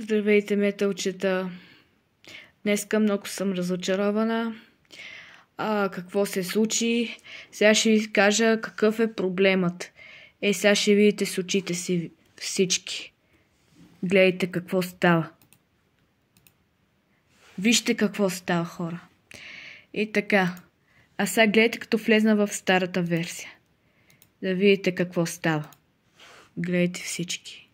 Здравейте, металчета! Днеска много съм разочарована. Какво се случи? Сега ще ви кажа какъв е проблемът. Сега ще видите с очите си всички. Гледайте какво става. Вижте какво става, хора. И така. А сега гледайте като влезна в старата версия. Да видите какво става. Гледайте всички.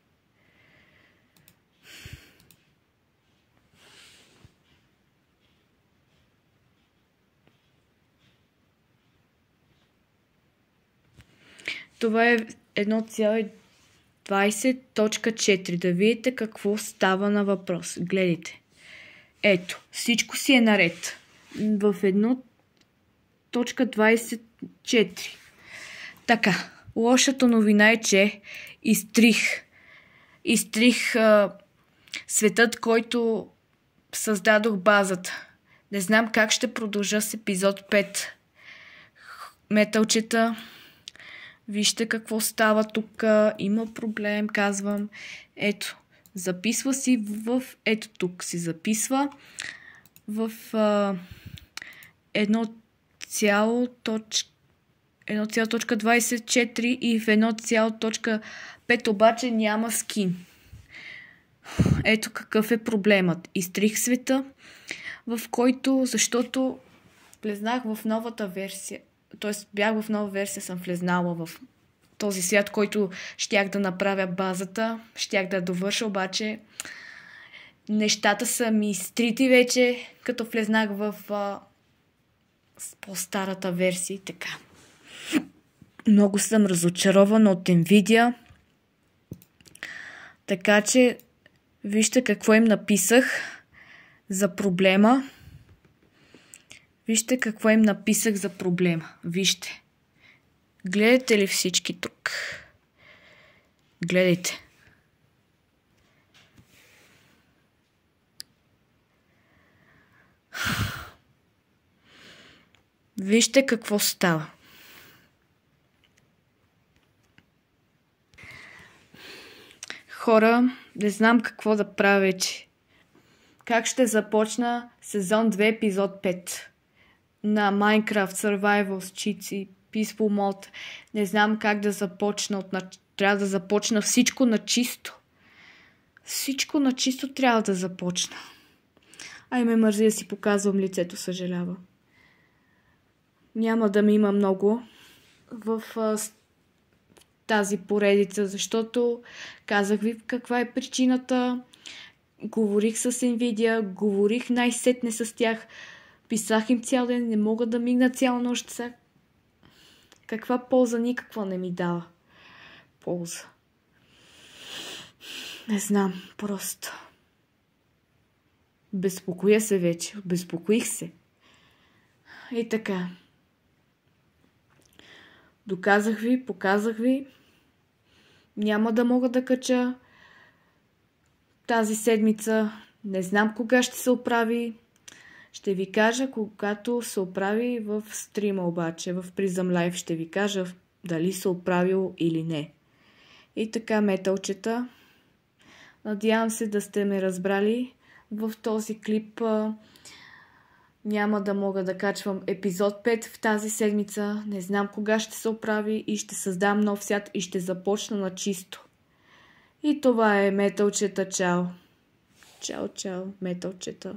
Това е 1,20.4. Да видите какво става на въпрос. Гледайте. Ето, всичко си е наред. В 1.24. Така, лошата новина е, че изтрих светът, който създадох базата. Не знам как ще продължа с епизод 5. Металчета, вижте какво става тук. Има проблем, казвам. Ето, записва си ето тук си записва в 1.24 и в 1.5 обаче няма скин. Ето какъв е проблемът. Изтрих света, в който, защото влезнах в новата версия. Тоест бях в нова версия, съм влезнала в този свят, който щях да направя базата, щях да довърша, обаче нещата са ми изтрити вече, като влезнах в по-старата версия и така. Много съм разочарована от Nvidia. Така че вижте какво им написах за проблема. Вижте какво им написах за проблема. Вижте. Гледате ли всички тук? Гледайте. Вижте какво става. Хора, не знам какво да правя вече. Как ще започна сезон 2, епизод 5 на Minecraft Survival с Cheats, Peaceful Mode. Не знам как да започна. Трябва да започна всичко на чисто. Всичко на чисто трябва да започна. Ме мързи да си показвам лицето, съжалява. Няма да ми има много в тази поредица, защото казах ви каква е причината. Говорих с Nvidia, говорих най-сетне с тях. Писах им цял ден, не мога да мигна цяла нощ. Сега. Каква полза? Никаква не ми дава полза. Не знам, просто. Безпокоя се вече. Безпокоих се. И така. Доказах ви, показах ви. Няма да мога да кача тази седмица. Не знам кога ще се оправи. Ще ви кажа, когато се оправи в стрима обаче, в Prism Live ще ви кажа дали се оправил или не. И така, металчета, надявам се да сте ме разбрали. В този клип няма да мога да качвам епизод 5 в тази седмица. Не знам кога ще се оправи и ще създам нов свят и ще започна на чисто. И това е, металчета. Чао! Чао, чао, металчета.